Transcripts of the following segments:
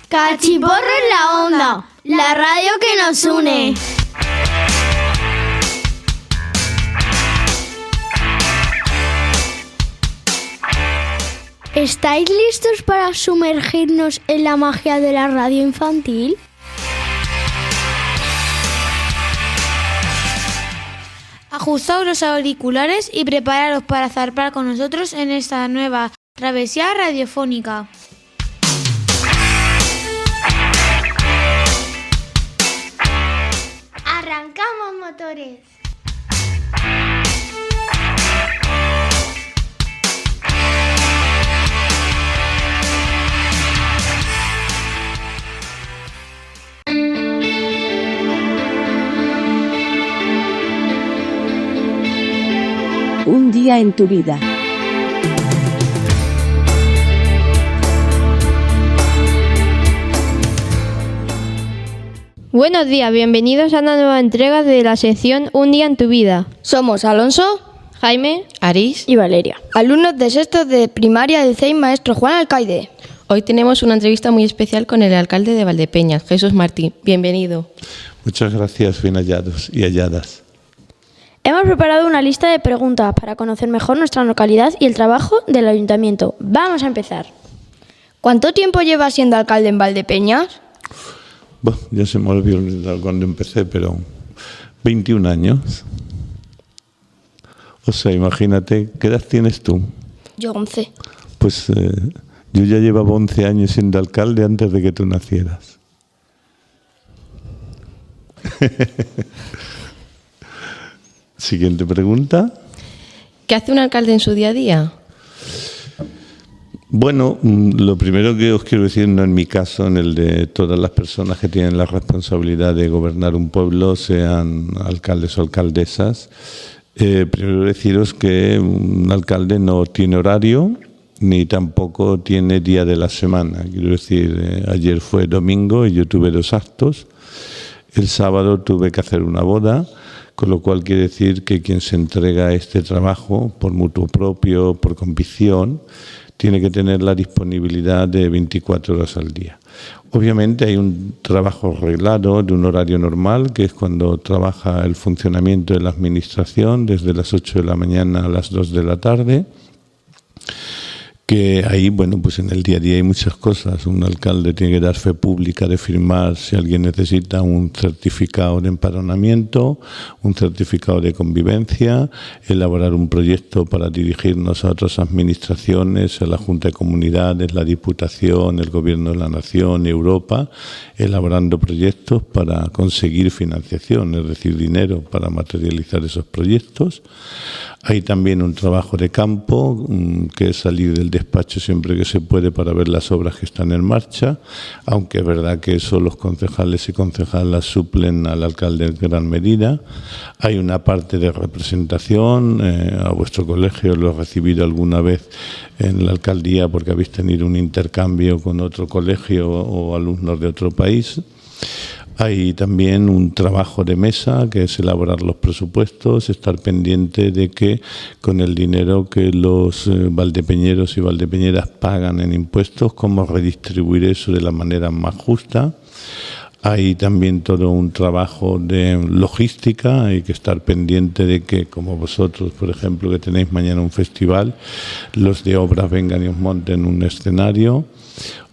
Cachiporro en la onda, la radio que nos une. ¿Estáis listos para sumergirnos en la magia de la radio infantil? Ajustaos los auriculares y prepararos para zarpar con nosotros en esta nueva travesía radiofónica. ¡Arrancamos motores! Un día en tu vida. Buenos días, bienvenidos a una nueva entrega de la sección Un día en tu vida. Somos Alonso, Jaime, Aris y Valeria, alumnos de sexto de primaria del CEI Maestro Juan Alcaide. Hoy tenemos una entrevista muy especial con el alcalde de Valdepeñas, Jesús Martín. Bienvenido. Muchas gracias, bien hallados y halladas. Hemos preparado una lista de preguntas para conocer mejor nuestra localidad y el trabajo del ayuntamiento. Vamos a empezar. ¿Cuánto tiempo llevas siendo alcalde en Valdepeñas? Bueno, ya se me olvidó cuando empecé, pero 21 años. O sea, imagínate, ¿qué edad tienes tú? Yo 11. Pues yo ya llevaba 11 años siendo alcalde antes de que tú nacieras. Siguiente pregunta. ¿Qué hace un alcalde en su día a día? Bueno, lo primero que os quiero decir, no en mi caso, en el de todas las personas que tienen la responsabilidad de gobernar un pueblo, sean alcaldes o alcaldesas, primero deciros que un alcalde no tiene horario ni tampoco tiene día de la semana. Quiero decir, ayer fue domingo y yo tuve 2 actos. El sábado tuve que hacer una boda, con lo cual quiere decir que quien se entrega a este trabajo por mutuo propio, por convicción, tiene que tener la disponibilidad de 24 horas al día. Obviamente hay un trabajo reglado de un horario normal, que es cuando trabaja el funcionamiento de la administración desde las 8 de la mañana a las 2 de la tarde, que ahí, bueno, pues en el día a día hay muchas cosas. Un alcalde tiene que dar fe pública de firmar si alguien necesita un certificado de empadronamiento, un certificado de convivencia, elaborar un proyecto para dirigirnos a otras administraciones, a la Junta de Comunidades, la Diputación, el Gobierno de la Nación, Europa, elaborando proyectos para conseguir financiación, es decir, dinero para materializar esos proyectos. Hay también un trabajo de campo, que es salir del despacho siempre que se puede para ver las obras que están en marcha, aunque es verdad que eso los concejales y concejalas suplen al alcalde en gran medida. Hay una parte de representación, a vuestro colegio lo he recibido alguna vez en la alcaldía porque habéis tenido un intercambio con otro colegio o alumnos de otro país. Hay también un trabajo de mesa, que es elaborar los presupuestos, estar pendiente de que con el dinero que los valdepeñeros y valdepeñeras pagan en impuestos, cómo redistribuir eso de la manera más justa. Hay también todo un trabajo de logística, hay que estar pendiente de que, como vosotros, por ejemplo, que tenéis mañana un festival, los de obras vengan y os monten un escenario,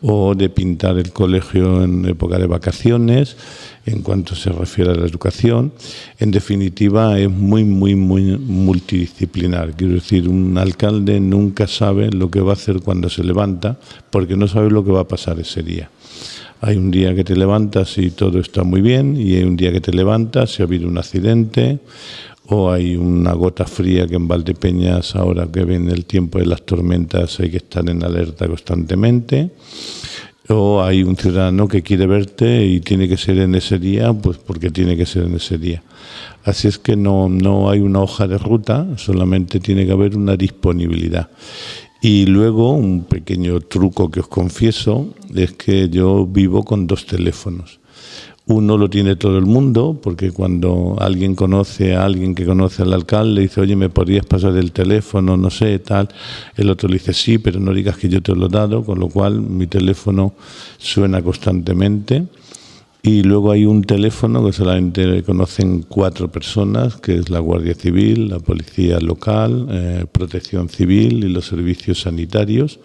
o de pintar el colegio en época de vacaciones, en cuanto se refiere a la educación. En definitiva, es muy multidisciplinar. Quiero decir, un alcalde nunca sabe lo que va a hacer cuando se levanta, porque no sabe lo que va a pasar ese día. Hay un día que te levantas y todo está muy bien, y hay un día que te levantas y ha habido un accidente, o hay una gota fría, que en Valdepeñas, ahora que viene el tiempo de las tormentas, hay que estar en alerta constantemente, o hay un ciudadano que quiere verte y tiene que ser en ese día, pues porque tiene que ser en ese día. Así es que no hay una hoja de ruta, solamente tiene que haber una disponibilidad. Y luego, un pequeño truco que os confieso, es que yo vivo con 2 teléfonos. Uno lo tiene todo el mundo, porque cuando alguien conoce a alguien que conoce al alcalde, dice, oye, ¿me podrías pasar el teléfono? No sé, tal. El otro le dice, sí, pero no digas que yo te lo he dado, con lo cual mi teléfono suena constantemente. Y luego hay un teléfono que solamente conocen 4 personas, que es la Guardia Civil, la Policía Local, Protección Civil y los servicios sanitarios.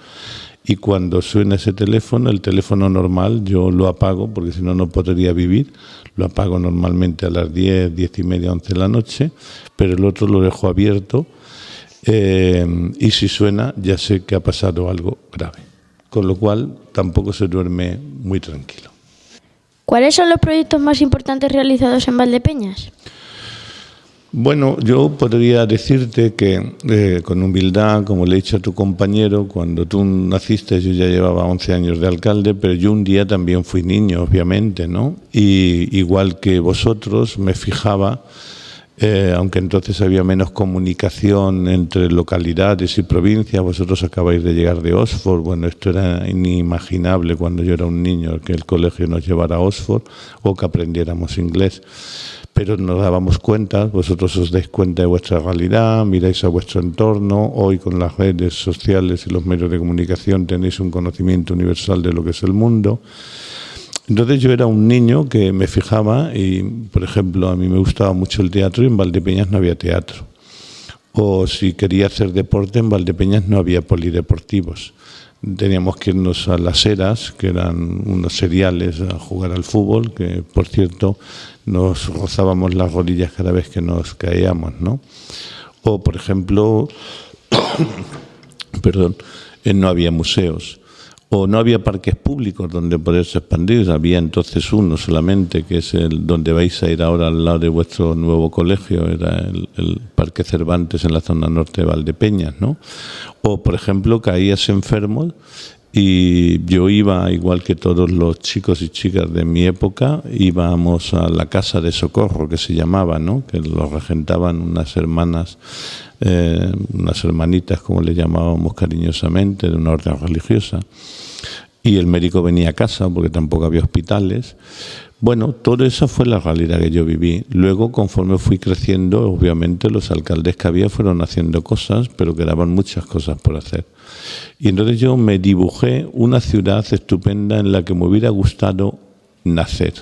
Y cuando suena ese teléfono, el teléfono normal, yo lo apago, porque si no, no podría vivir. Lo apago normalmente a las 10, 10 y media, 11 de la noche, pero el otro lo dejo abierto. Y si suena, ya sé que ha pasado algo grave. Con lo cual, tampoco se duerme muy tranquilo. ¿Cuáles son los proyectos más importantes realizados en Valdepeñas? Bueno, yo podría decirte que con humildad, como le he dicho a tu compañero, cuando tú naciste yo ya llevaba 11 años de alcalde, pero yo un día también fui niño, obviamente, ¿no? Y igual que vosotros me fijaba, aunque entonces había menos comunicación entre localidades y provincias, vosotros acabáis de llegar de Oxford, bueno, esto era inimaginable cuando yo era un niño, que el colegio nos llevara a Oxford o que aprendiéramos inglés. Pero nos dábamos cuenta, vosotros os dais cuenta de vuestra realidad, miráis a vuestro entorno, hoy con las redes sociales y los medios de comunicación tenéis un conocimiento universal de lo que es el mundo. Entonces yo era un niño que me fijaba y, por ejemplo, a mí me gustaba mucho el teatro y en Valdepeñas no había teatro. O si quería hacer deporte, en Valdepeñas no había polideportivos. Teníamos que irnos a las Heras, que eran unos seriales, a jugar al fútbol, que por cierto nos rozábamos las rodillas cada vez que nos caíamos, ¿no? O por ejemplo, no había museos. O no había parques públicos donde poderse expandir, había entonces uno solamente, que es el donde vais a ir ahora al lado de vuestro nuevo colegio, era el Parque Cervantes en la zona norte de Valdepeñas, ¿no? O, por ejemplo, caías enfermo y yo iba, igual que todos los chicos y chicas de mi época, íbamos a la Casa de Socorro, que se llamaba, ¿no? Que lo regentaban unas hermanas, unas hermanitas, como le llamábamos cariñosamente, de una orden religiosa. Y el médico venía a casa porque tampoco había hospitales. Bueno, toda esa fue la realidad que yo viví. Luego, conforme fui creciendo, obviamente los alcaldes que había fueron haciendo cosas, pero quedaban muchas cosas por hacer. Y entonces yo me dibujé una ciudad estupenda en la que me hubiera gustado nacer.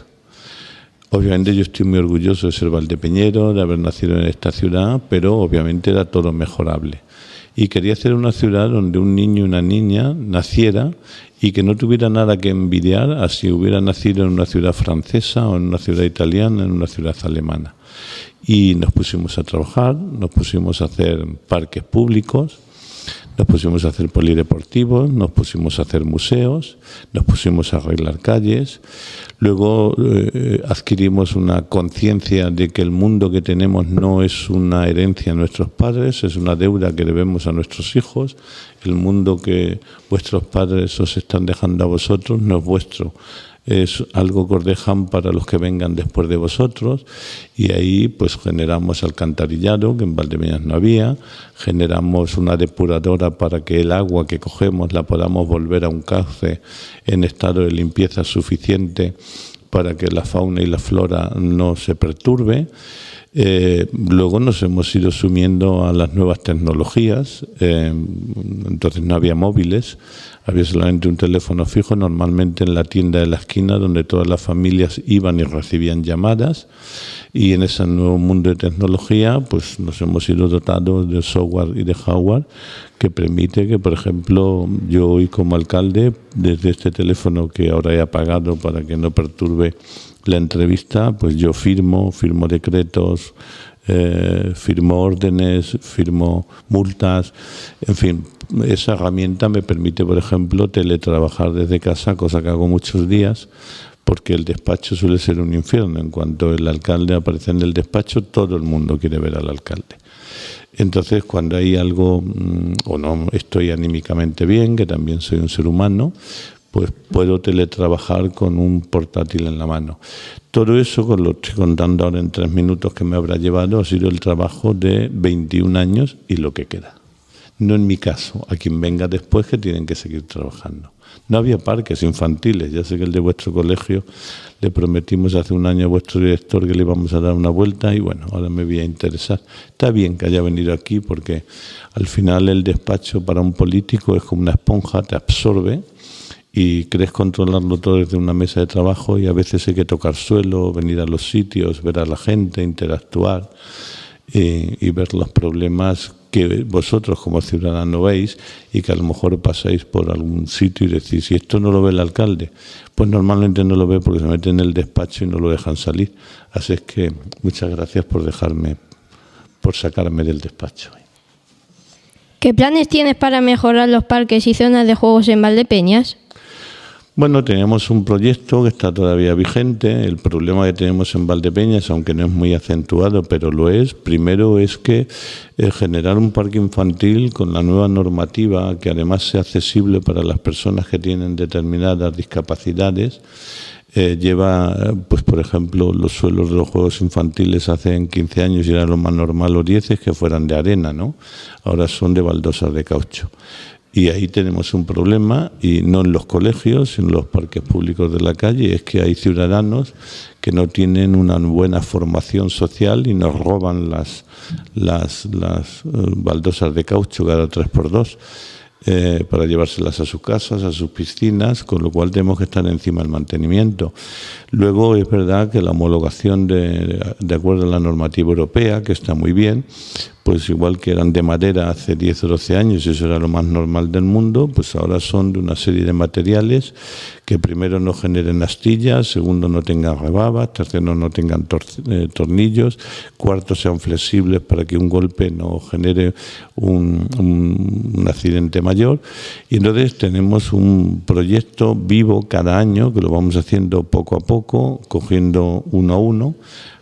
Obviamente yo estoy muy orgulloso de ser valdepeñero, de haber nacido en esta ciudad, pero obviamente era todo mejorable. Y quería hacer una ciudad donde un niño y una niña naciera y que no tuviera nada que envidiar a si hubiera nacido en una ciudad francesa o en una ciudad italiana, en una ciudad alemana. Y nos pusimos a trabajar, nos pusimos a hacer parques públicos, nos pusimos a hacer polideportivos, nos pusimos a hacer museos, nos pusimos a arreglar calles. Luego adquirimos una conciencia de que el mundo que tenemos no es una herencia a nuestros padres, es una deuda que debemos a nuestros hijos. El mundo que vuestros padres os están dejando a vosotros no es vuestro. Es algo que os dejan para los que vengan después de vosotros, y ahí pues generamos alcantarillado, que en Valdepeñas no había, generamos una depuradora para que el agua que cogemos la podamos volver a un cauce en estado de limpieza suficiente para que la fauna y la flora no se perturbe. Luego nos hemos ido sumiendo a las nuevas tecnologías, entonces no había móviles, había solamente un teléfono fijo, normalmente en la tienda de la esquina, donde todas las familias iban y recibían llamadas, y en ese nuevo mundo de tecnología pues nos hemos ido dotando de software y de hardware que permite que, por ejemplo, yo hoy como alcalde, desde este teléfono que ahora he apagado para que no perturbe la entrevista, pues yo firmo decretos, firmo órdenes, firmo multas, en fin, esa herramienta me permite, por ejemplo, teletrabajar desde casa, cosa que hago muchos días, porque el despacho suele ser un infierno. En cuanto el alcalde aparece en el despacho, todo el mundo quiere ver al alcalde. Entonces, cuando hay algo, o no estoy anímicamente bien, que también soy un ser humano, pues puedo teletrabajar con un portátil en la mano. Todo eso, con lo estoy contando ahora en 3 minutos que me habrá llevado, ha sido el trabajo de 21 años y lo que queda. no en mi caso, a quien venga después, que tienen que seguir trabajando. No había parques infantiles. Ya sé que el de vuestro colegio le prometimos hace un año a vuestro director que le íbamos a dar una vuelta y bueno, ahora me voy a interesar. Está bien que haya venido aquí porque al final el despacho para un político es como una esponja, te absorbe y crees controlarlo todo desde una mesa de trabajo y a veces hay que tocar suelo, venir a los sitios, ver a la gente, interactuar y ver los problemas que vosotros como ciudadanos veis y que a lo mejor pasáis por algún sitio y decís, si esto no lo ve el alcalde, pues normalmente no lo ve porque se mete en el despacho y no lo dejan salir. Así es que muchas gracias por sacarme del despacho. ¿Qué planes tienes para mejorar los parques y zonas de juegos en Valdepeñas? Bueno, tenemos un proyecto que está todavía vigente. El problema que tenemos en Valdepeñas, aunque no es muy acentuado, pero lo es, primero es que generar un parque infantil con la nueva normativa, que además sea accesible para las personas que tienen determinadas discapacidades, lleva, pues por ejemplo, los suelos de los juegos infantiles hace 15 años y era lo más normal, o 10, es que fueran de arena, ¿no? Ahora son de baldosas de caucho. Y ahí tenemos un problema, y no en los colegios, sino en los parques públicos de la calle, es que hay ciudadanos que no tienen una buena formación social y nos roban las baldosas de caucho cada 3x2 para llevárselas a sus casas, a sus piscinas, con lo cual tenemos que estar encima del mantenimiento. Luego es verdad que la homologación de acuerdo a la normativa europea, que está muy bien, pues igual que eran de madera hace 10 o 12 años, y eso era lo más normal del mundo, pues ahora son de una serie de materiales que primero no generen astillas, segundo no tengan rebabas, tercero no tengan tornillos, cuarto sean flexibles para que un golpe no genere un accidente mayor. Y entonces tenemos un proyecto vivo cada año, que lo vamos haciendo poco a poco, cogiendo uno a uno,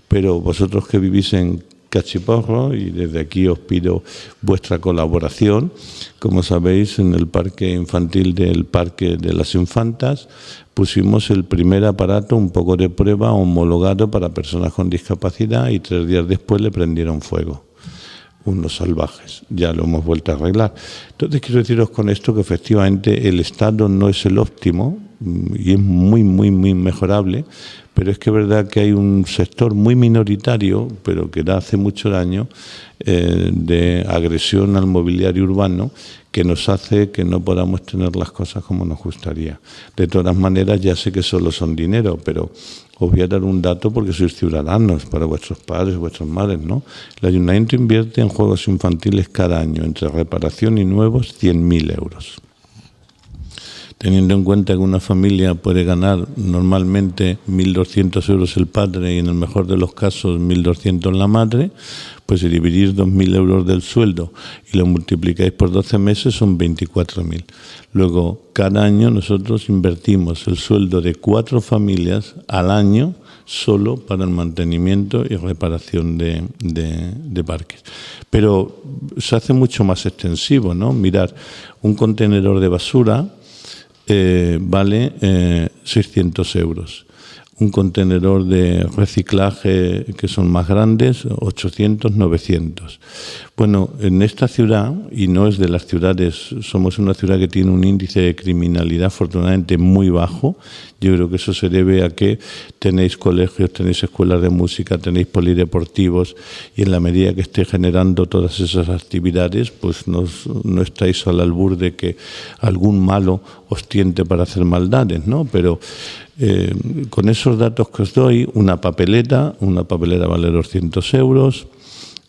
pero vosotros que vivís en Cachiporro, y desde aquí os pido vuestra colaboración. Como sabéis, en el parque infantil del Parque de las Infantas pusimos el primer aparato, un poco de prueba, homologado para personas con discapacidad, y 3 días después le prendieron fuego unos salvajes. Ya lo hemos vuelto a arreglar. Entonces quiero deciros con esto que efectivamente el estado no es el óptimo y es muy mejorable, pero es que es verdad que hay un sector muy minoritario, pero que da hace mucho daño, de agresión al mobiliario urbano, que nos hace que no podamos tener las cosas como nos gustaría. De todas maneras, ya sé que solo son dinero, pero os voy a dar un dato porque sois ciudadanos, para vuestros padres, vuestras madres, ¿no? El ayuntamiento invierte en juegos infantiles cada año, entre reparación y nuevos, 100.000 euros. Teniendo en cuenta que una familia puede ganar normalmente 1.200 euros el padre y en el mejor de los casos 1.200 la madre, pues si dividís 2.000 euros del sueldo y lo multiplicáis por 12 meses son 24.000. Luego, cada año nosotros invertimos el sueldo de 4 familias al año solo para el mantenimiento y reparación de parques. Pero se hace mucho más extensivo, ¿no? Mirad, un contenedor de basura vale 600 euros. Un contenedor de reciclaje que son más grandes, 800, 900. Bueno, en esta ciudad, y no es de las ciudades, somos una ciudad que tiene un índice de criminalidad afortunadamente muy bajo. Yo creo que eso se debe a que tenéis colegios, tenéis escuelas de música, tenéis polideportivos, y en la medida que esté generando todas esas actividades, pues no estáis al albur de que algún malo os tiente para hacer maldades, ¿no? Pero con esos datos que os doy, una papelera vale 200 euros,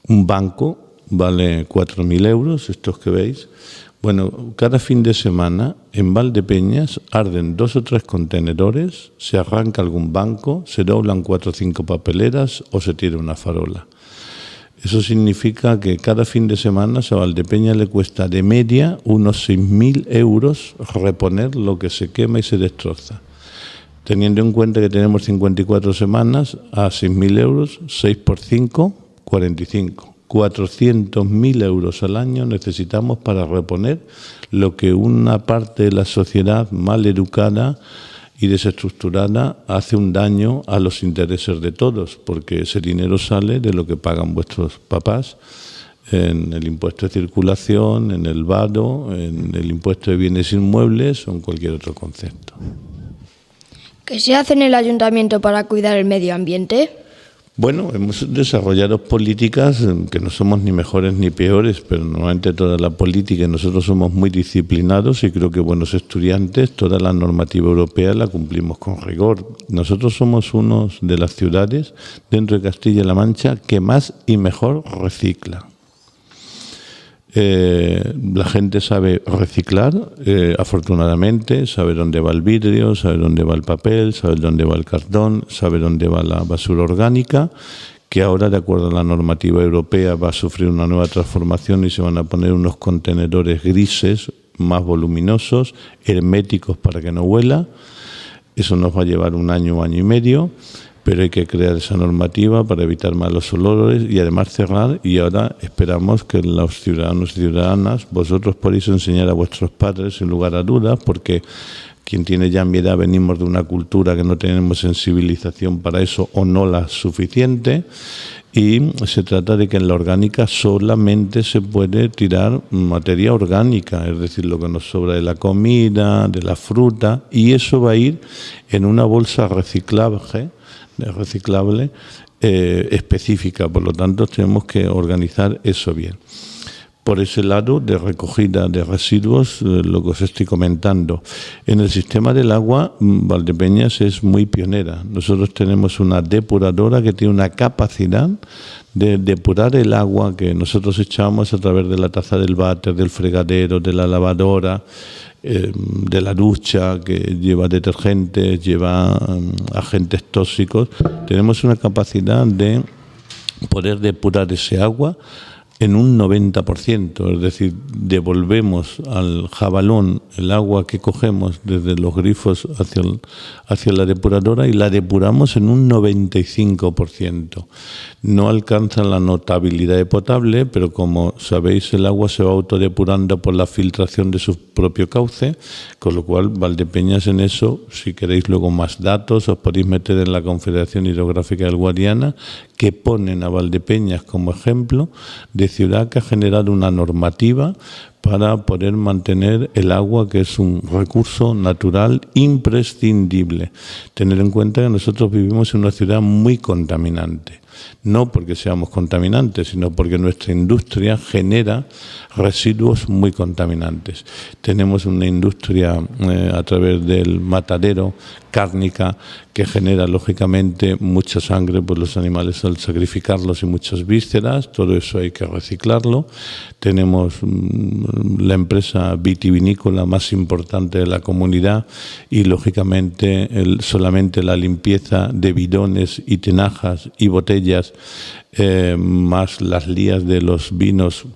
un banco vale 4.000 euros, estos que veis. Bueno, cada fin de semana en Valdepeñas arden 2 o 3 contenedores, se arranca algún banco, se doblan 4 o 5 papeleras o se tira una farola. Eso significa que cada fin de semana a Valdepeñas le cuesta de media unos 6.000 euros reponer lo que se quema y se destroza. Teniendo en cuenta que tenemos 54 semanas, a 6.000 euros, 6 por 5, 45. 400.000 euros al año necesitamos para reponer lo que una parte de la sociedad mal educada y desestructurada hace un daño a los intereses de todos, porque ese dinero sale de lo que pagan vuestros papás en el impuesto de circulación, en el vado, en el impuesto de bienes inmuebles o en cualquier otro concepto. ¿Qué se hace en el ayuntamiento para cuidar el medio ambiente? Bueno, hemos desarrollado políticas que no somos ni mejores ni peores, pero normalmente toda la política, nosotros somos muy disciplinados y creo que buenos estudiantes, toda la normativa europea la cumplimos con rigor. Nosotros somos una de las ciudades dentro de Castilla-La Mancha que más y mejor recicla. La gente sabe reciclar, afortunadamente, sabe dónde va el vidrio, sabe dónde va el papel, sabe dónde va el cartón, sabe dónde va la basura orgánica, que ahora, de acuerdo a la normativa europea, va a sufrir una nueva transformación y se van a poner unos contenedores grises más voluminosos, herméticos para que no huela. Eso nos va a llevar un año y medio. Pero hay que crear esa normativa para evitar malos olores y además cerrar, y ahora esperamos que los ciudadanos y ciudadanas, vosotros podéis enseñar a vuestros padres sin lugar a dudas, porque quien tiene ya mi edad venimos de una cultura que no tenemos sensibilización para eso o no la suficiente, y se trata de que en la orgánica solamente se puede tirar materia orgánica, es decir, lo que nos sobra de la comida, de la fruta, y eso va a ir en una bolsa reciclable específica. Por lo tanto, tenemos que organizar eso bien. Por ese lado de recogida de residuos, lo que os estoy comentando. En el sistema del agua, Valdepeñas es muy pionera. Nosotros tenemos una depuradora que tiene una capacidad de depurar el agua que nosotros echamos a través de la taza del váter, del fregadero, de la lavadora, de la ducha, que lleva detergentes, lleva agentes tóxicos. Tenemos una capacidad de poder depurar ese agua en un 90%, es decir, devolvemos al jabalón el agua que cogemos desde los grifos hacia la depuradora y la depuramos en un 95%. No alcanza la notabilidad de potable, pero como sabéis, el agua se va autodepurando por la filtración de su propio cauce, con lo cual Valdepeñas en eso, si queréis luego más datos, os podéis meter en la Confederación Hidrográfica del Guadiana, que ponen a Valdepeñas como ejemplo de ciudad que ha generado una normativa para poder mantener el agua, que es un recurso natural imprescindible. Tener en cuenta que nosotros vivimos en una ciudad muy contaminante. No porque seamos contaminantes, sino porque nuestra industria genera residuos muy contaminantes. Tenemos una industria a través del matadero cárnica que genera lógicamente mucha sangre por los animales al sacrificarlos y muchas vísceras. Todo eso hay que reciclarlo. Tenemos la empresa vitivinícola más importante de la comunidad y lógicamente solamente la limpieza de bidones y tinajas y botellas más las lías de los vinos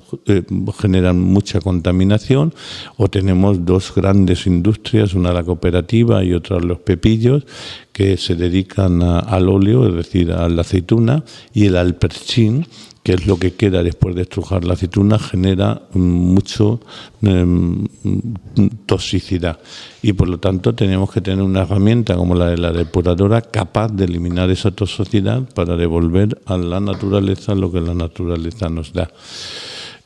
generan mucha contaminación. O tenemos dos grandes industrias, una la cooperativa y otra los pepillos, que se dedican al óleo, es decir, a la aceituna, y el alperchín, que es lo que queda después de estrujar la aceituna, genera mucho toxicidad. Y por lo tanto tenemos que tener una herramienta como la de la depuradora capaz de eliminar esa toxicidad para devolver a la naturaleza lo que la naturaleza nos da.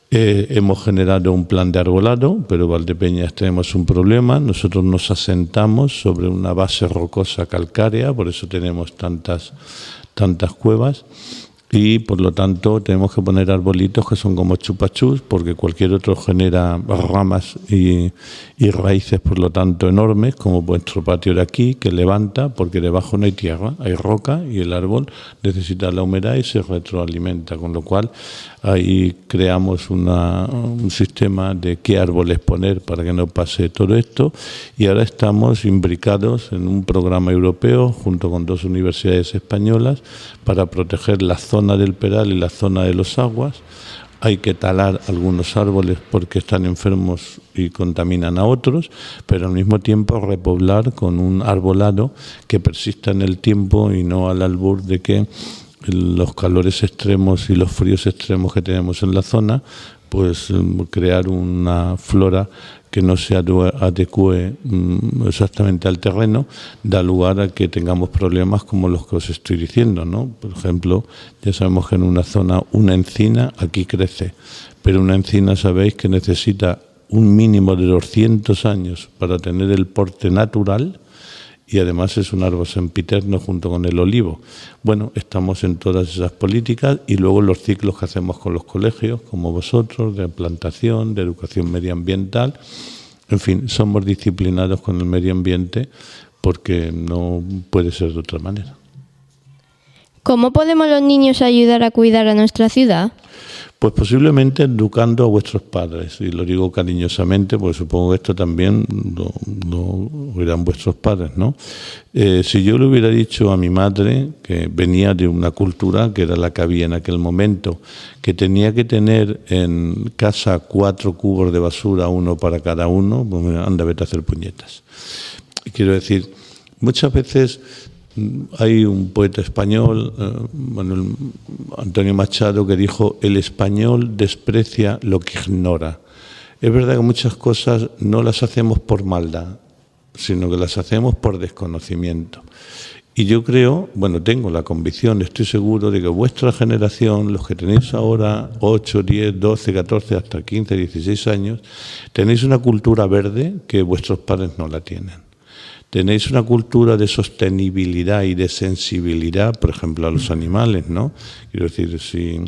Hemos generado un plan de arbolado, pero Valdepeñas tenemos un problema. Nosotros nos asentamos sobre una base rocosa calcárea, por eso tenemos tantas cuevas. Y por lo tanto tenemos que poner arbolitos que son como chupachus, porque cualquier otro genera ramas y raíces, por lo tanto enormes, como vuestro patio de aquí, que levanta, porque debajo no hay tierra, hay roca, y el árbol necesita la humedad y se retroalimenta, con lo cual ahí creamos un sistema de qué árboles poner para que no pase todo esto, y ahora estamos imbricados en un programa europeo junto con dos universidades españolas para proteger la zona del Peral y la zona de los aguas. Hay que talar algunos árboles porque están enfermos y contaminan a otros, pero al mismo tiempo repoblar con un arbolado que persista en el tiempo y no al albur de que los calores extremos y los fríos extremos que tenemos en la zona pues crear una flora que no se adecue exactamente al terreno, da lugar a que tengamos problemas como los que os estoy diciendo, ¿no? Por ejemplo, ya sabemos que en una zona una encina aquí crece, pero una encina sabéis que necesita un mínimo de 200 años para tener el porte natural, y además es un árbol sempiterno junto con el olivo. Bueno, estamos en todas esas políticas y luego los ciclos que hacemos con los colegios, como vosotros, de plantación, de educación medioambiental. En fin, somos disciplinados con el medio ambiente porque no puede ser de otra manera. ¿Cómo podemos los niños ayudar a cuidar a nuestra ciudad? Pues posiblemente educando a vuestros padres, y lo digo cariñosamente porque supongo que esto también lo oirán vuestros padres, ¿no? Si yo le hubiera dicho a mi madre, que venía de una cultura que era la que había en aquel momento, que tenía que tener en casa 4 cubos de basura, uno para cada uno, pues mira, anda, vete a hacer puñetas. Quiero decir, muchas veces hay un poeta español, Antonio Machado, que dijo: el español desprecia lo que ignora. Es verdad que muchas cosas no las hacemos por maldad, sino que las hacemos por desconocimiento. Y yo creo, bueno, tengo la convicción, estoy seguro de que vuestra generación, los que tenéis ahora 8, 10, 12, 14, hasta 15, 16 años, tenéis una cultura verde que vuestros padres no la tienen. Tenéis una cultura de sostenibilidad y de sensibilidad, por ejemplo, a los animales, ¿no? Quiero decir, si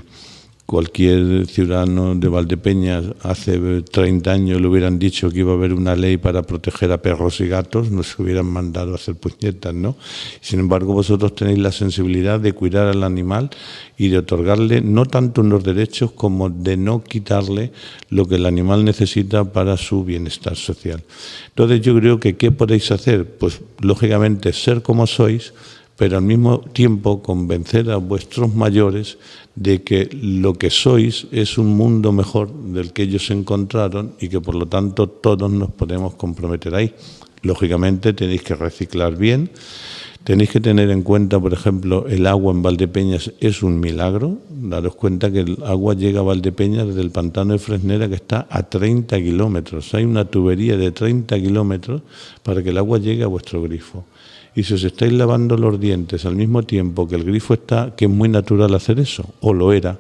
cualquier ciudadano de Valdepeñas hace 30 años le hubieran dicho que iba a haber una ley para proteger a perros y gatos, no se hubieran mandado a hacer puñetas, ¿no? Sin embargo, vosotros tenéis la sensibilidad de cuidar al animal y de otorgarle no tanto unos derechos como de no quitarle lo que el animal necesita para su bienestar social. Entonces yo creo que ¿qué podéis hacer? Pues lógicamente ser como sois, pero al mismo tiempo convencer a vuestros mayores de que lo que sois es un mundo mejor del que ellos encontraron y que por lo tanto todos nos podemos comprometer ahí. Lógicamente tenéis que reciclar bien, tenéis que tener en cuenta, por ejemplo, el agua en Valdepeñas es un milagro. Daros cuenta que el agua llega a Valdepeñas desde el pantano de Fresnera, que está a 30 kilómetros. Hay una tubería de 30 kilómetros para que el agua llegue a vuestro grifo. Y si os estáis lavando los dientes al mismo tiempo que el grifo está, que es muy natural hacer eso, o lo era,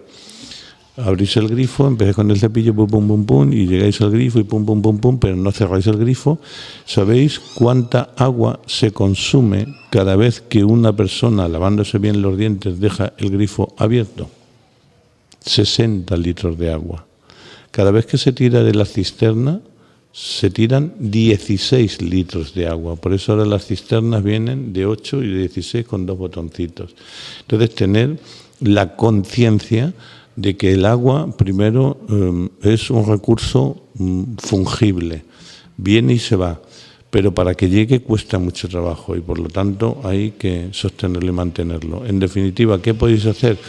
abrís el grifo, empezáis con el cepillo, pum, pum, pum, pum, y llegáis al grifo y pum, pum, pum, pum, pero no cerráis el grifo. ¿Sabéis cuánta agua se consume cada vez que una persona, lavándose bien los dientes, deja el grifo abierto? 60 litros de agua. Cada vez que se tira de la cisterna, se tiran 16 litros de agua. Por eso ahora las cisternas vienen de 8 y de 16 con 2 botoncitos. Entonces, tener la conciencia de que el agua, primero, es un recurso fungible, viene y se va, pero para que llegue cuesta mucho trabajo y por lo tanto hay que sostenerlo y mantenerlo. En definitiva, ¿qué podéis hacer?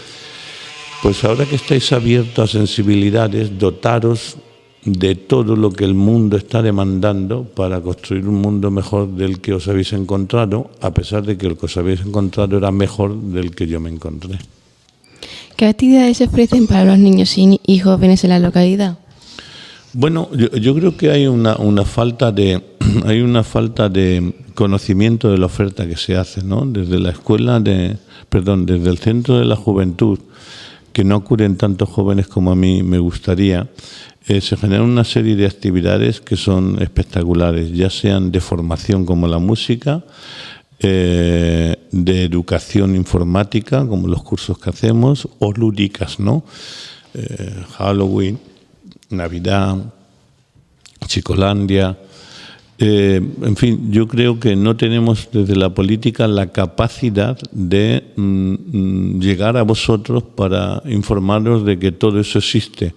Pues ahora que estáis abiertos a sensibilidades, dotaros de todo lo que el mundo está demandando para construir un mundo mejor del que os habéis encontrado, a pesar de que el que os habéis encontrado era mejor del que yo me encontré. ¿Qué actividades se ofrecen para los niños y jóvenes en la localidad? Bueno, yo creo que hay una falta de conocimiento de la oferta que se hace, ¿no? Desde la escuela desde el centro de la juventud, que no acuden tantos jóvenes como a mí me gustaría. Se generan una serie de actividades que son espectaculares, ya sean de formación como la música, de educación informática como los cursos que hacemos, o lúdicas, ¿no? Halloween, Navidad, Chicolandia. En fin, yo creo que no tenemos desde la política la capacidad de llegar a vosotros para informaros de que todo eso existe.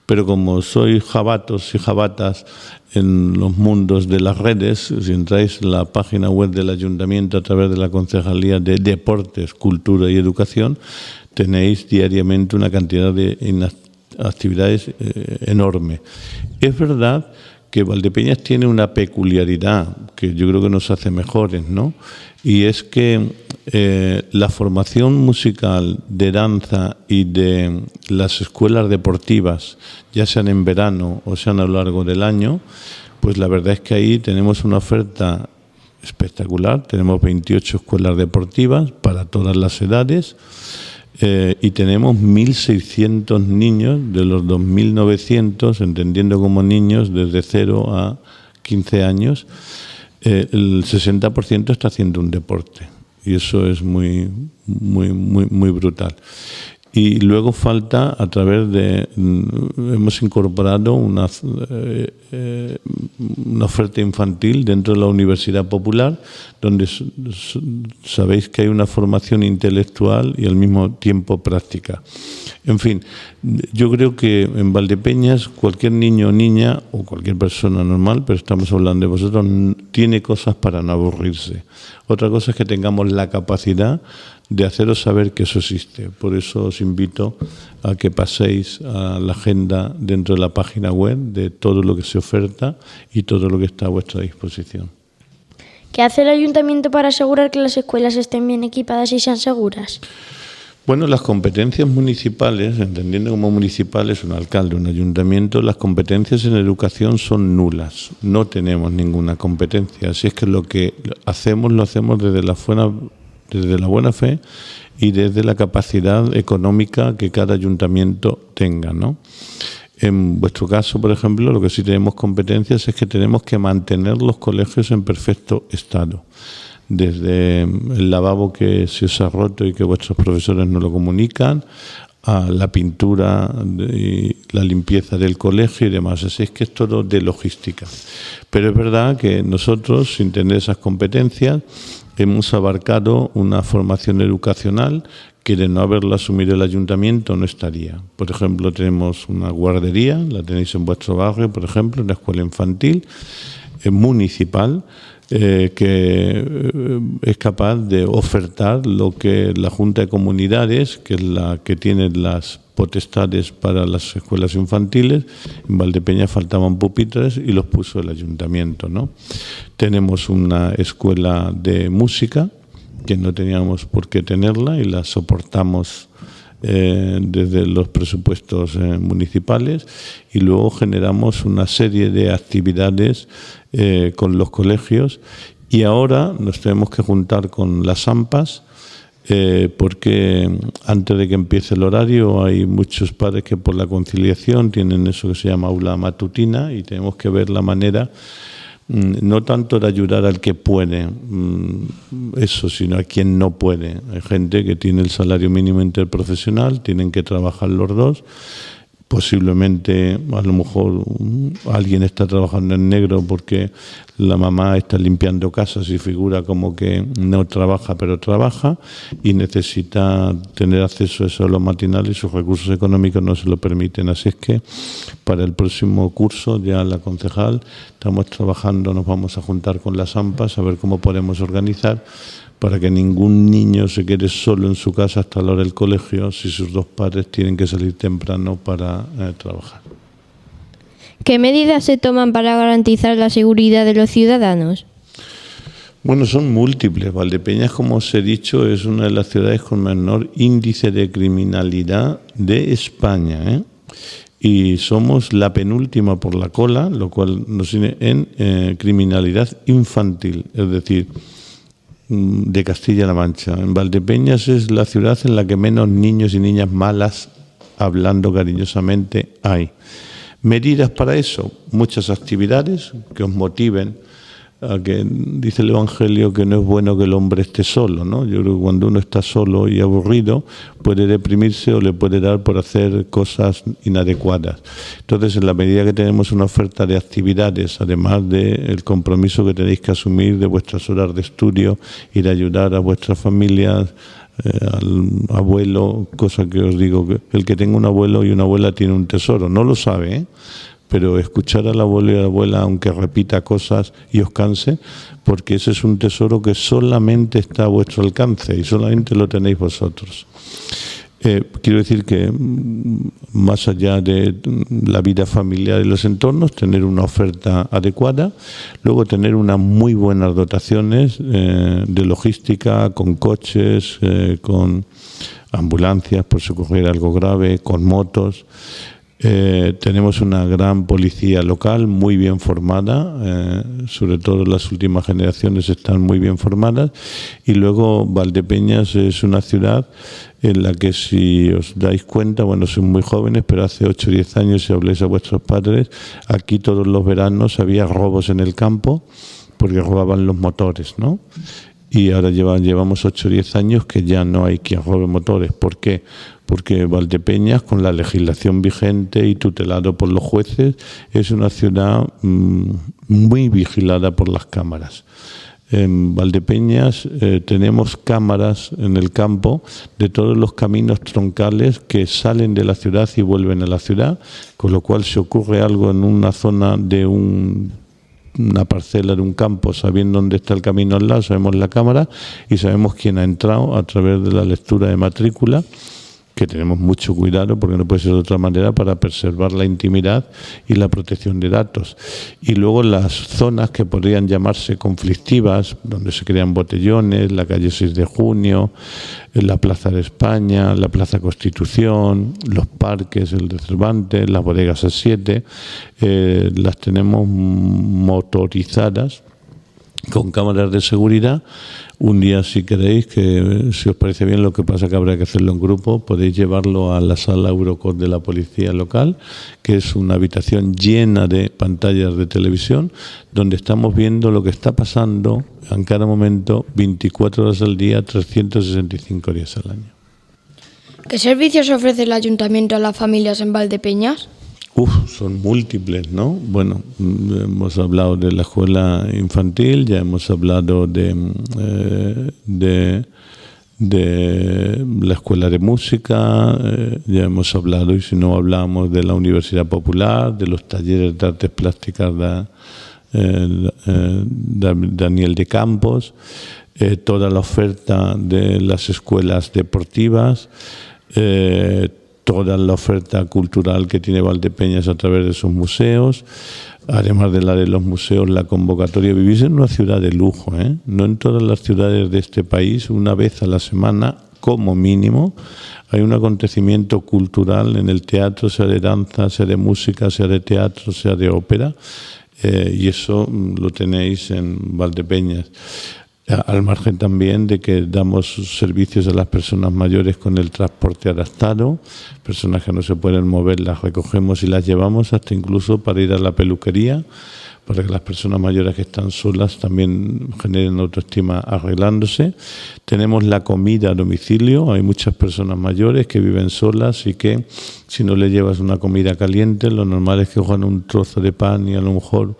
Pero como sois jabatos y jabatas en los mundos de las redes, si entráis en la página web del Ayuntamiento a través de la Concejalía de Deportes, Cultura y Educación, tenéis diariamente una cantidad de actividades enorme. Es verdad que Valdepeñas tiene una peculiaridad que yo creo que nos hace mejores, ¿no? Y es que la formación musical de danza y de las escuelas deportivas, ya sean en verano o sean a lo largo del año, pues la verdad es que ahí tenemos una oferta espectacular. Tenemos 28 escuelas deportivas para todas las edades. Y tenemos 1.600 niños de los 2.900, entendiendo como niños desde 0 a 15 años, el 60% está haciendo un deporte y eso es muy brutal. Y luego falta, a través de, hemos incorporado una oferta infantil dentro de la Universidad Popular, donde sabéis que hay una formación intelectual y al mismo tiempo práctica. En fin, yo creo que en Valdepeñas cualquier niño o niña, o cualquier persona normal, pero estamos hablando de vosotros, tiene cosas para no aburrirse. Otra cosa es que tengamos la capacidad de haceros saber que eso existe. Por eso os invito a que paséis a la agenda dentro de la página web de todo lo que se oferta y todo lo que está a vuestra disposición. ¿Qué hace el ayuntamiento para asegurar que las escuelas estén bien equipadas y sean seguras? Bueno, las competencias municipales, entendiendo como municipales un alcalde, un ayuntamiento, las competencias en educación son nulas. No tenemos ninguna competencia. Así es que lo que hacemos, lo hacemos desde la buena fe y desde la capacidad económica que cada ayuntamiento tenga, ¿no? En vuestro caso, por ejemplo, lo que sí tenemos competencias es que tenemos que mantener los colegios en perfecto estado. Desde el lavabo que se os ha roto y que vuestros profesores no lo comunican, a la pintura y la limpieza del colegio y demás. Así es que es todo de logística. Pero es verdad que nosotros, sin tener esas competencias, hemos abarcado una formación educacional que de no haberla asumido el ayuntamiento no estaría. Por ejemplo, tenemos una guardería, la tenéis en vuestro barrio, por ejemplo, una escuela infantil municipal, que es capaz de ofertar lo que la Junta de Comunidades, que es la que tiene las potestades para las escuelas infantiles. En Valdepeñas faltaban pupitres y los puso el ayuntamiento, ¿no? Tenemos una escuela de música que no teníamos por qué tenerla y la soportamos desde los presupuestos municipales, y luego generamos una serie de actividades con los colegios, y ahora nos tenemos que juntar con las AMPAs porque antes de que empiece el horario hay muchos padres que por la conciliación tienen eso que se llama aula matutina, y tenemos que ver la manera no tanto de ayudar al que puede, eso, sino a quien no puede. Hay gente que tiene el salario mínimo interprofesional, tienen que trabajar los dos. Posiblemente, a lo mejor, alguien está trabajando en negro porque la mamá está limpiando casas y figura como que no trabaja, pero trabaja, y necesita tener acceso a eso a los matinales y sus recursos económicos no se lo permiten. Así es que para el próximo curso, ya la concejal, estamos trabajando, nos vamos a juntar con las AMPAs a ver cómo podemos organizar para que ningún niño se quede solo en su casa hasta la hora del colegio si sus dos padres tienen que salir temprano para trabajar. ¿Qué medidas se toman para garantizar la seguridad de los ciudadanos? Bueno, son múltiples. Valdepeñas, como os he dicho, es una de las ciudades con menor índice de criminalidad de España, y somos la penúltima por la cola, lo cual nos tiene en criminalidad infantil, es decir, de Castilla-La Mancha. En Valdepeñas es la ciudad en la que menos niños y niñas malas, hablando cariñosamente, hay. Medidas para eso, muchas actividades que os motiven a que, dice el Evangelio, que no es bueno que el hombre esté solo, ¿no? Yo creo que cuando uno está solo y aburrido puede deprimirse o le puede dar por hacer cosas inadecuadas. Entonces, en la medida que tenemos una oferta de actividades, además del compromiso que tenéis que asumir de vuestras horas de estudio y de ayudar a vuestras familias, al abuelo, cosa que os digo, que el que tenga un abuelo y una abuela tiene un tesoro, no lo sabe, pero escuchar al abuelo y a la abuela, aunque repita cosas y os canse, porque ese es un tesoro que solamente está a vuestro alcance y solamente lo tenéis vosotros. Quiero decir que más allá de la vida familiar y los entornos, tener una oferta adecuada, luego tener unas muy buenas dotaciones de logística, con coches, con ambulancias por si ocurriera algo grave, con motos. Tenemos una gran policía local muy bien formada, sobre todo las últimas generaciones están muy bien formadas, y luego Valdepeñas es una ciudad en la que, si os dais cuenta, bueno, sois muy jóvenes, pero hace 8 o 10 años, si habléis a vuestros padres, aquí todos los veranos había robos en el campo porque robaban los motores, ¿no? Y ahora llevamos 8 o 10 años que ya no hay quien robe motores. ¿Por qué? Porque Valdepeñas, con la legislación vigente y tutelado por los jueces, es una ciudad muy vigilada por las cámaras. En Valdepeñas tenemos cámaras en el campo de todos los caminos troncales que salen de la ciudad y vuelven a la ciudad, con lo cual, si ocurre algo en una zona de una parcela de un campo, sabiendo dónde está el camino al lado, sabemos la cámara y sabemos quién ha entrado a través de la lectura de matrícula, que tenemos mucho cuidado porque no puede ser de otra manera, para preservar la intimidad y la protección de datos. Y luego las zonas que podrían llamarse conflictivas, donde se crean botellones, la calle 6 de Junio, la Plaza de España, la Plaza Constitución, los parques, el de Cervantes, las bodegas A7, las tenemos motorizadas con cámaras de seguridad. Un día, si queréis, que si os parece bien, lo que pasa que habrá que hacerlo en grupo, podéis llevarlo a la sala Eurocod de la policía local, que es una habitación llena de pantallas de televisión, donde estamos viendo lo que está pasando en cada momento, 24 horas al día, 365 días al año. ¿Qué servicios ofrece el ayuntamiento a las familias en Valdepeñas? Son múltiples, ¿no? Bueno, hemos hablado de la escuela infantil, ya hemos hablado de la escuela de música, ya hemos hablado, y si no hablamos, de la Universidad Popular, de los talleres de artes plásticas de Daniel de Campos, toda la oferta de las escuelas deportivas, toda la oferta cultural que tiene Valdepeñas a través de sus museos, además de la de los museos, la convocatoria. Vivís en una ciudad de lujo, ¿eh? No en todas las ciudades de este país, una vez a la semana, como mínimo, hay un acontecimiento cultural en el teatro, sea de danza, sea de música, sea de teatro, sea de ópera, y eso lo tenéis en Valdepeñas. Al margen también de que damos servicios a las personas mayores con el transporte adaptado, personas que no se pueden mover, las recogemos y las llevamos, hasta incluso para ir a la peluquería, para que las personas mayores que están solas también generen autoestima arreglándose. Tenemos la comida a domicilio, hay muchas personas mayores que viven solas y que, si no le llevas una comida caliente, lo normal es que cojan un trozo de pan y a lo mejor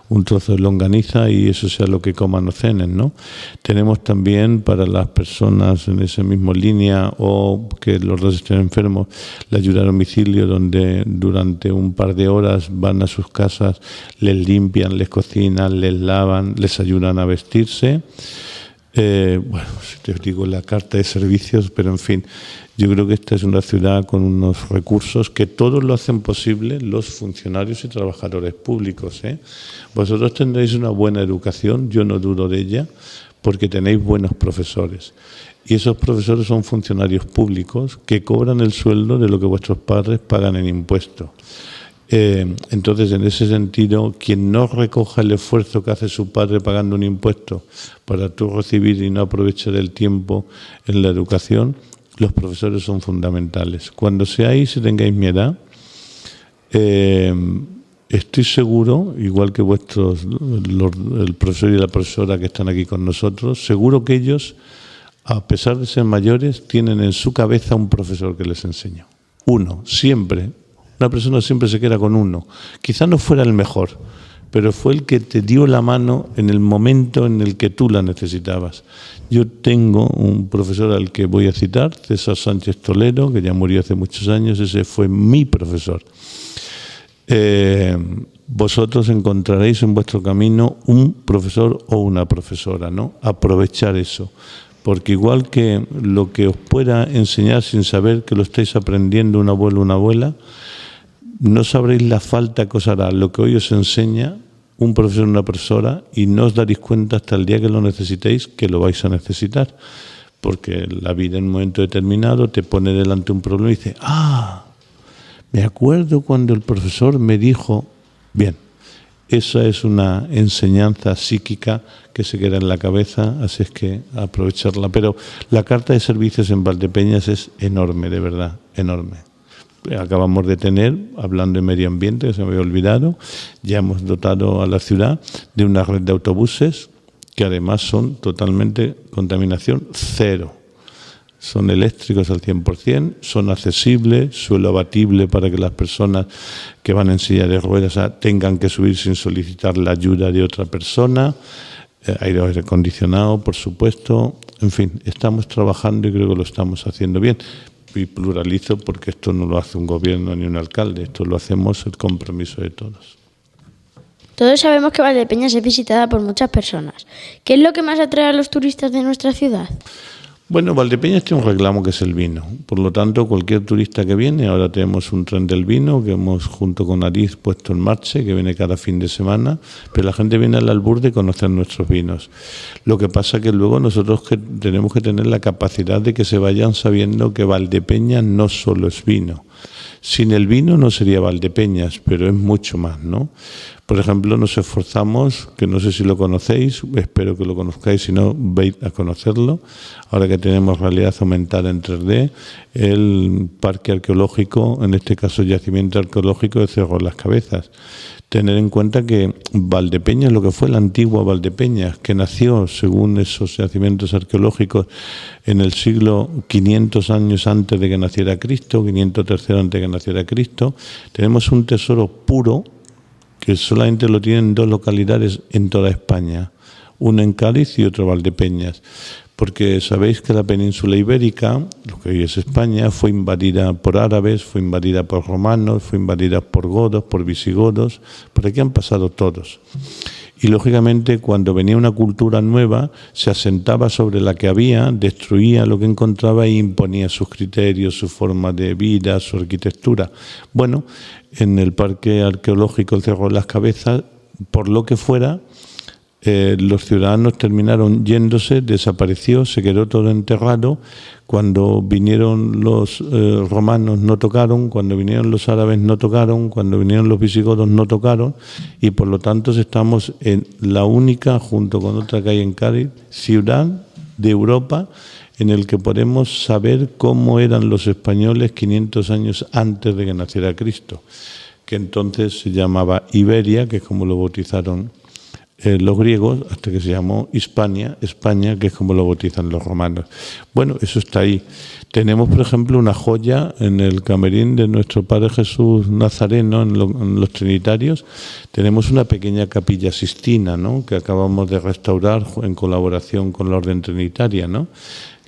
un trozo de longaniza y eso sea lo que coman o cenen, ¿no? Tenemos también, para las personas en esa misma línea o que los dos estén enfermos, la ayuda a domicilio, donde durante un par de horas van a sus casas, les limpian, les cocinan, les lavan, les ayudan a vestirse. Bueno, si te digo la carta de servicios, pero en fin, yo creo que esta es una ciudad con unos recursos que todos lo hacen posible, los funcionarios y trabajadores públicos, ¿eh? Vosotros tendréis una buena educación, yo no dudo de ella, porque tenéis buenos profesores. Y esos profesores son funcionarios públicos que cobran el sueldo de lo que vuestros padres pagan en impuestos. Entonces, en ese sentido, quien no recoja el esfuerzo que hace su padre pagando un impuesto para tú recibir y no aprovechar el tiempo en la educación, los profesores son fundamentales. Cuando seáis y tengáis mi edad, estoy seguro, igual que el profesor y la profesora que están aquí con nosotros, seguro que ellos, a pesar de ser mayores, tienen en su cabeza un profesor que les enseñó. Uno, siempre. Una persona siempre se queda con uno. Quizá no fuera el mejor, pero fue el que te dio la mano en el momento en el que tú la necesitabas. Yo tengo un profesor al que voy a citar, César Sánchez Toledo, que ya murió hace muchos años. Ese fue mi profesor. Vosotros encontraréis en vuestro camino un profesor o una profesora, ¿no? Aprovechar eso, porque igual que lo que os pueda enseñar sin saber que lo estáis aprendiendo un abuelo o una abuela, no sabréis la falta que os hará lo que hoy os enseña un profesor o una profesora, y no os daréis cuenta hasta el día que lo necesitéis que lo vais a necesitar, porque la vida en un momento determinado te pone delante un problema y dice, me acuerdo cuando el profesor me dijo, bien, esa es una enseñanza psíquica que se queda en la cabeza, así es que aprovecharla. Pero la carta de servicios en Valdepeñas es enorme, de verdad, enorme. Acabamos de tener, hablando de medio ambiente, que se me había olvidado, ya hemos dotado a la ciudad de una red de autobuses que además son totalmente contaminación cero. Son eléctricos al 100%, son accesibles, suelo abatible para que las personas que van en silla de ruedas tengan que subir sin solicitar la ayuda de otra persona, aire acondicionado, por supuesto. En fin, estamos trabajando y creo que lo estamos haciendo bien. Y pluralizo porque esto no lo hace un gobierno ni un alcalde, esto lo hacemos el compromiso de todos. Todos sabemos que Valdepeñas es visitada por muchas personas. ¿Qué es lo que más atrae a los turistas de nuestra ciudad? Bueno, Valdepeñas tiene un reclamo que es el vino. Por lo tanto, cualquier turista que viene, ahora tenemos un tren del vino que hemos junto con Ariz puesto en marcha, que viene cada fin de semana, pero la gente viene al albur de conocer nuestros vinos. Lo que pasa que luego nosotros tenemos que tener la capacidad de que se vayan sabiendo que Valdepeñas no solo es vino. Sin el vino no sería Valdepeñas, pero es mucho más, ¿no? Por ejemplo, nos esforzamos, que no sé si lo conocéis, espero que lo conozcáis, si no, veis a conocerlo, ahora que tenemos realidad aumentada en 3D, el parque arqueológico, en este caso yacimiento arqueológico de Cerro Las Cabezas. Tener en cuenta que Valdepeñas, lo que fue la antigua Valdepeñas, que nació, según esos yacimientos arqueológicos, en el siglo 500 años antes de que naciera Cristo, 503 antes de que naciera Cristo, tenemos un tesoro puro que solamente lo tienen 2 localidades en toda España, uno en Cádiz y otro Valdepeñas, porque sabéis que la península ibérica, lo que hoy es España, fue invadida por árabes, fue invadida por romanos, fue invadida por godos, por visigodos, por aquí han pasado todos. Y lógicamente cuando venía una cultura nueva, se asentaba sobre la que había, destruía lo que encontraba e imponía sus criterios, su forma de vida, su arquitectura. Bueno, en el parque arqueológico el Cerro de las Cabezas, por lo que fuera, los ciudadanos terminaron yéndose, desapareció, se quedó todo enterrado. Cuando vinieron los romanos no tocaron, cuando vinieron los árabes no tocaron, cuando vinieron los visigodos no tocaron, y por lo tanto estamos en la única, junto con otra que hay en Cádiz, ciudad de Europa en el que podemos saber cómo eran los españoles 500 años antes de que naciera Cristo, que entonces se llamaba Iberia, que es como lo bautizaron los griegos, hasta que se llamó Hispania, España, que es como lo bautizan los romanos. Bueno, eso está ahí. Tenemos, por ejemplo, una joya en el camerín de nuestro Padre Jesús Nazareno, en los Trinitarios. Tenemos una pequeña capilla Sistina, ¿no?, que acabamos de restaurar en colaboración con la Orden Trinitaria, ¿no?,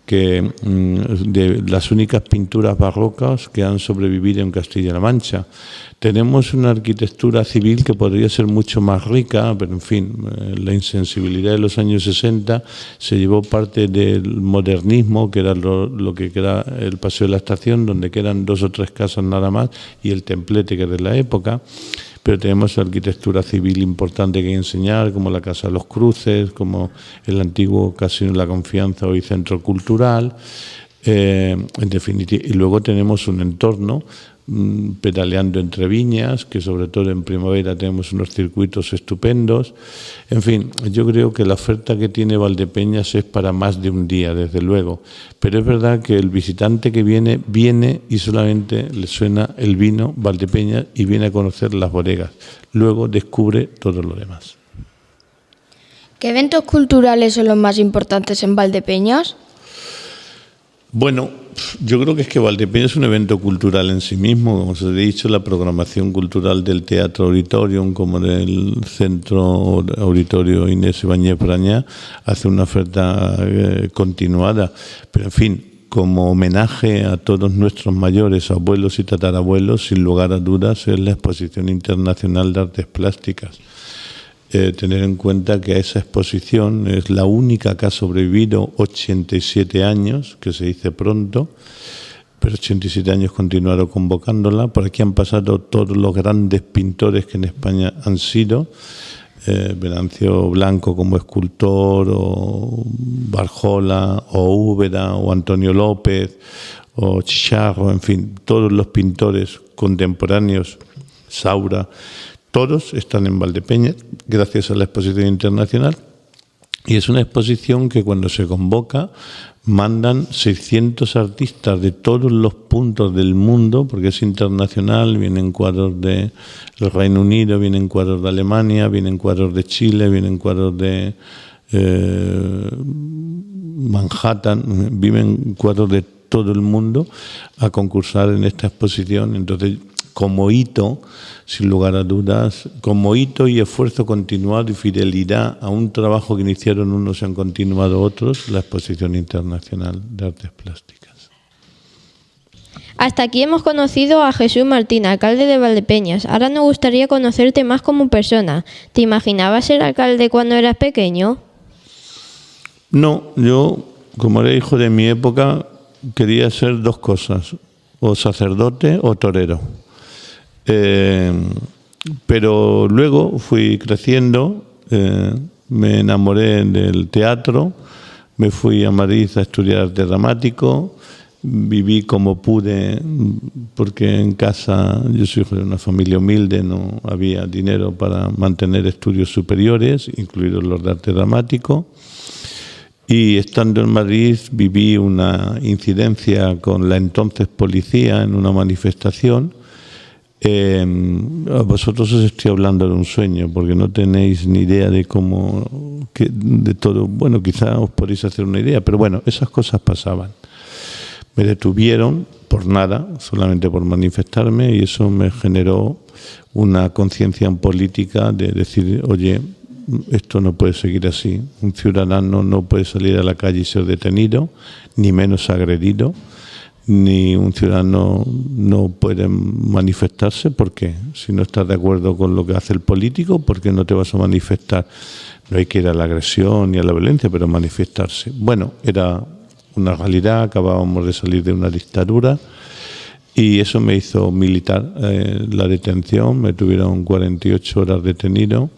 que de las únicas pinturas barrocas que han sobrevivido en Castilla-La Mancha. Tenemos una arquitectura civil que podría ser mucho más rica, pero en fin, la insensibilidad de los años 60 se llevó parte del modernismo, que era lo que queda el Paseo de la Estación, donde quedan 2 o 3 casas nada más, y el templete, que es de la época. Pero tenemos arquitectura civil importante que enseñar, como la Casa de los Cruces, como el antiguo Casino de la Confianza, hoy Centro Cultural, en definitiva. Y luego tenemos un entorno pedaleando entre viñas, que sobre todo en primavera tenemos unos circuitos estupendos. En fin, yo creo que la oferta que tiene Valdepeñas es para más de un día, desde luego. Pero es verdad que el visitante que viene y solamente le suena el vino Valdepeñas y viene a conocer las bodegas. Luego descubre todo lo demás. ¿Qué eventos culturales son los más importantes en Valdepeñas? Bueno, yo creo que es que Valdepeñas es un evento cultural en sí mismo. Como os he dicho, la programación cultural del Teatro Auditorium, como del Centro Auditorio Inés Ibáñez Braña, hace una oferta continuada. Pero, en fin, como homenaje a todos nuestros mayores, abuelos y tatarabuelos, sin lugar a dudas, es la Exposición Internacional de Artes Plásticas. tener en cuenta que esa exposición es la única que ha sobrevivido 87 años, que se dice pronto, pero 87 años continuaron convocándola. Por aquí han pasado todos los grandes pintores que en España han sido, Venancio Blanco como escultor, o Barjola, o Úbeda, o Antonio López, o Chicharro, en fin, todos los pintores contemporáneos, Saura, todos están en Valdepeñas gracias a la exposición internacional, y es una exposición que cuando se convoca mandan 600 artistas de todos los puntos del mundo, porque es internacional. Vienen cuadros del Reino Unido, vienen cuadros de Alemania, vienen cuadros de Chile, vienen cuadros de Manhattan, vienen cuadros de todo el mundo a concursar en esta exposición. Entonces, como hito, sin lugar a dudas, como hito y esfuerzo continuado y fidelidad a un trabajo que iniciaron unos y han continuado otros, la Exposición Internacional de Artes Plásticas. Hasta aquí hemos conocido a Jesús Martín, alcalde de Valdepeñas. Ahora nos gustaría conocerte más como persona. ¿Te imaginabas ser alcalde cuando eras pequeño? No, yo, como era hijo de mi época, quería ser dos cosas, o sacerdote o torero. Pero luego fui creciendo, me enamoré del teatro, me fui a Madrid a estudiar arte dramático, viví como pude, porque en casa, yo soy hijo de una familia humilde, no había dinero para mantener estudios superiores, incluidos los de arte dramático. Y estando en Madrid viví una incidencia con la entonces policía en una manifestación. A vosotros os estoy hablando de un sueño, porque no tenéis ni idea de cómo, de todo. Bueno, quizá os podéis hacer una idea, pero bueno, esas cosas pasaban. Me detuvieron por nada, solamente por manifestarme, y eso me generó una conciencia política de decir, oye, esto no puede seguir así. Un ciudadano no puede salir a la calle y ser detenido, ni menos agredido. Ni un ciudadano no puede manifestarse. ¿Por qué? Si no estás de acuerdo con lo que hace el político, ¿por qué no te vas a manifestar? No hay que ir a la agresión ni a la violencia, pero manifestarse. Bueno, era una realidad, acabábamos de salir de una dictadura y eso me hizo militar. La detención, me tuvieron 48 horas detenido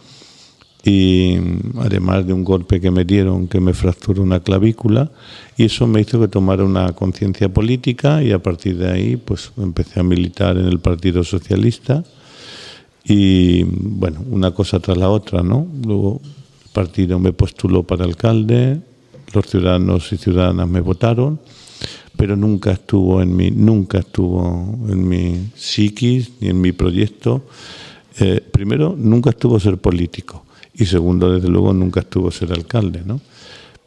y además de un golpe que me dieron que me fracturó una clavícula, y eso me hizo que tomara una conciencia política, y a partir de ahí pues empecé a militar en el Partido Socialista y bueno, una cosa tras la otra, ¿no? Luego el partido me postuló para alcalde, los ciudadanos y ciudadanas me votaron, pero nunca estuvo en mi psiquis ni en mi proyecto. Primero, nunca estuvo ser político. Y segundo, desde luego, nunca estuvo ser alcalde, ¿no?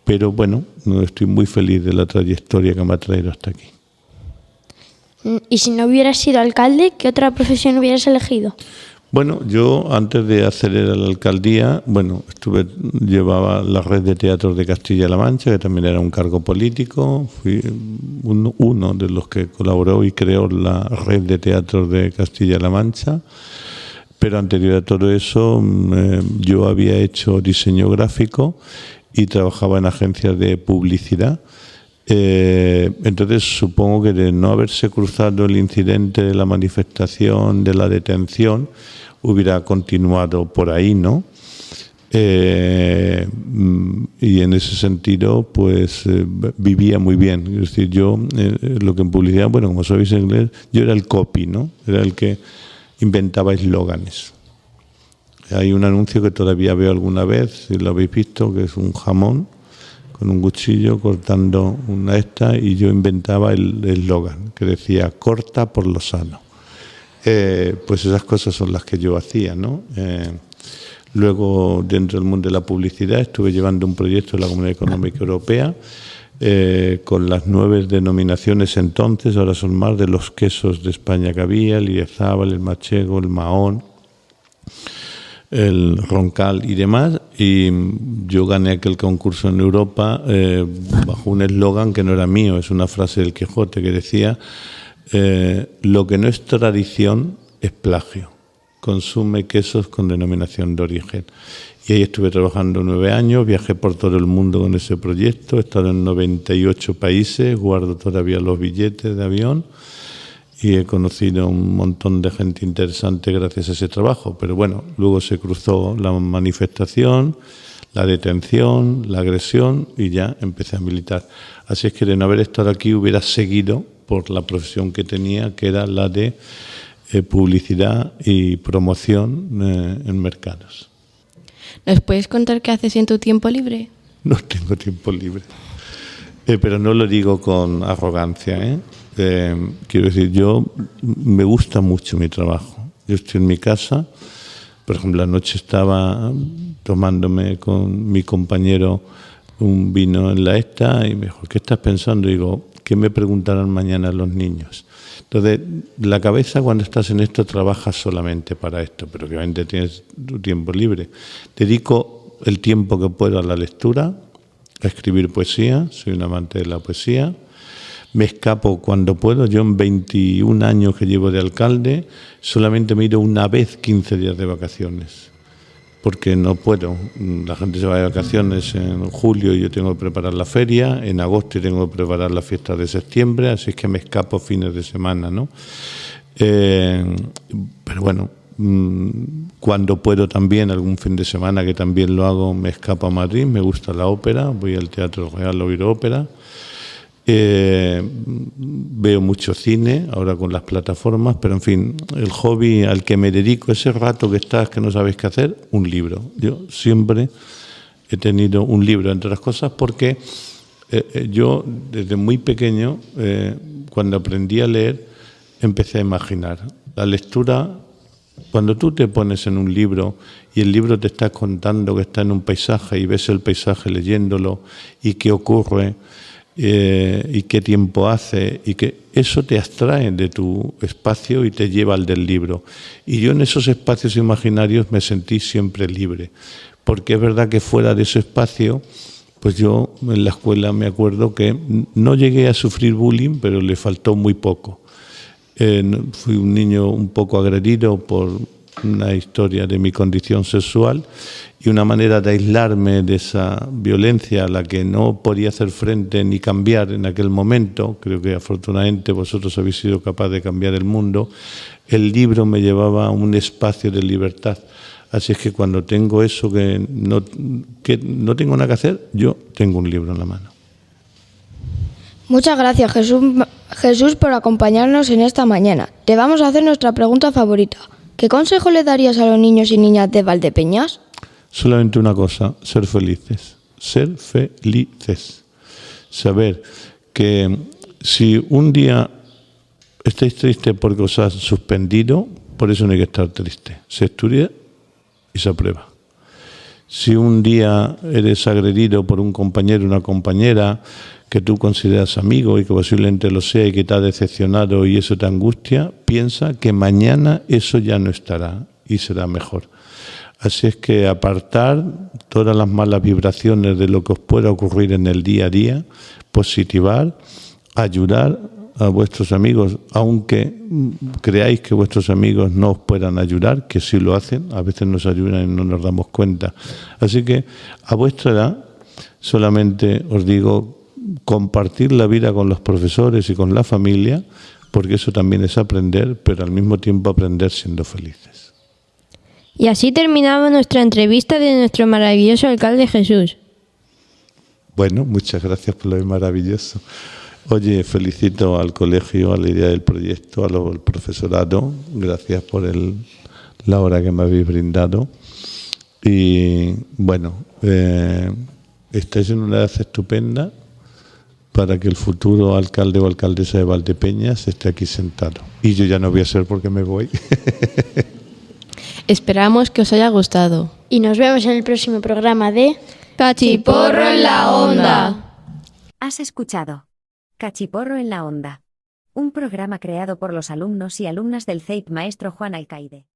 Pero bueno, estoy muy feliz de la trayectoria que me ha traído hasta aquí. ¿Y si no hubieras sido alcalde, qué otra profesión hubieras elegido? Bueno, yo antes de acceder a la alcaldía, llevaba la red de teatros de Castilla-La Mancha, que también era un cargo político. Fui uno de los que colaboró y creó la red de teatros de Castilla-La Mancha. Pero anterior a todo eso, yo había hecho diseño gráfico y trabajaba en agencias de publicidad. Entonces supongo que de no haberse cruzado el incidente de la manifestación, de la detención, hubiera continuado por ahí, ¿no? Y en ese sentido, pues vivía muy bien. Es decir, yo, lo que en publicidad, bueno, como sabéis en inglés, yo era el copy, ¿no? Era el que inventaba eslóganes. Hay un anuncio que todavía veo alguna vez, si lo habéis visto, que es un jamón con un cuchillo cortando una esta, y yo inventaba el eslogan que decía corta por lo sano. Pues esas cosas son las que yo hacía, ¿no? Luego, dentro del mundo de la publicidad, estuve llevando un proyecto de la Comunidad Económica Europea con las 9 denominaciones entonces, ahora son más, de los quesos de España que había, el Idiazábal, el Manchego, el Mahón, el Roncal y demás, y yo gané aquel concurso en Europa bajo un eslogan que no era mío, es una frase del Quijote que decía lo que no es tradición es plagio. consume quesos con denominación de origen. Y ahí estuve trabajando 9 años, viajé por todo el mundo con ese proyecto, he estado en 98 países, guardo todavía los billetes de avión y he conocido un montón de gente interesante gracias a ese trabajo. Pero bueno, luego se cruzó la manifestación, la detención, la agresión y ya empecé a militar. Así es que de no haber estado aquí hubiera seguido por la profesión que tenía, que era la de publicidad y promoción en mercados. ¿Nos puedes contar qué haces en tu tiempo libre? No tengo tiempo libre, pero no lo digo con arrogancia, quiero decir, yo me gusta mucho mi trabajo. Yo estoy en mi casa, por ejemplo, anoche estaba tomándome con mi compañero un vino en la esta y me dijo, ¿qué estás pensando? Y digo, ¿qué me preguntarán mañana los niños? Entonces, la cabeza cuando estás en esto trabaja solamente para esto, pero obviamente tienes tu tiempo libre. Dedico el tiempo que puedo a la lectura, a escribir poesía, soy un amante de la poesía. Me escapo cuando puedo. Yo en 21 años que llevo de alcalde solamente me he ido una vez 15 días de vacaciones, porque no puedo. La gente se va de vacaciones en julio y yo tengo que preparar la feria, en agosto tengo que preparar la fiesta de septiembre, así es que me escapo fines de semana, ¿no? Pero bueno, cuando puedo también, algún fin de semana que también lo hago, me escapo a Madrid, me gusta la ópera, voy al Teatro Real a oír ópera. Veo mucho cine ahora con las plataformas, pero en fin, el hobby al que me dedico, ese rato que estás que no sabes qué hacer, un libro. Yo siempre he tenido un libro, entre otras cosas, porque yo desde muy pequeño, cuando aprendí a leer, empecé a imaginar. La lectura, cuando tú te pones en un libro y el libro te está contando que está en un paisaje y ves el paisaje leyéndolo y qué ocurre, y qué tiempo hace, y que eso te abstrae de tu espacio y te lleva al del libro. Y yo en esos espacios imaginarios me sentí siempre libre, porque es verdad que fuera de ese espacio, pues yo en la escuela me acuerdo que no llegué a sufrir bullying, pero le faltó muy poco. Fui un niño un poco agredido por una historia de mi condición sexual y una manera de aislarme de esa violencia a la que no podía hacer frente ni cambiar en aquel momento. Creo que afortunadamente vosotros habéis sido capaces de cambiar el mundo. El libro me llevaba a un espacio de libertad. Así es que cuando tengo eso que no tengo nada que hacer, yo tengo un libro en la mano. Muchas gracias, Jesús, por acompañarnos en esta mañana. Te vamos a hacer nuestra pregunta favorita. ¿Qué consejo le darías a los niños y niñas de Valdepeñas? Solamente una cosa, ser felices. Ser felices. Saber que si un día estáis tristes porque os han suspendido, por eso no hay que estar triste. Se estudia y se aprueba. Si un día eres agredido por un compañero o una compañera que tú consideras amigo y que posiblemente lo sea y que te ha decepcionado y eso te angustia, piensa que mañana eso ya no estará y será mejor. Así es que apartar todas las malas vibraciones de lo que os pueda ocurrir en el día a día, positivar, ayudar a vuestros amigos, aunque creáis que vuestros amigos no os puedan ayudar, que sí lo hacen, a veces nos ayudan y no nos damos cuenta. Así que a vuestra edad solamente os digo compartir la vida con los profesores y con la familia, porque eso también es aprender, pero al mismo tiempo aprender siendo felices. Y así terminamos nuestra entrevista de nuestro maravilloso alcalde Jesús. Bueno, muchas gracias por lo maravilloso. Oye, felicito al colegio, a la idea del proyecto, al profesorado. Gracias por la hora que me habéis brindado. Y bueno, estáis en una edad estupenda para que el futuro alcalde o alcaldesa de Valdepeñas esté aquí sentado. Y yo ya no voy a ser porque me voy. Esperamos que os haya gustado. Y nos vemos en el próximo programa de ¡Cachiporro en la onda! Has escuchado Cachiporro en la onda, un programa creado por los alumnos y alumnas del CEIP Maestro Juan Alcaide.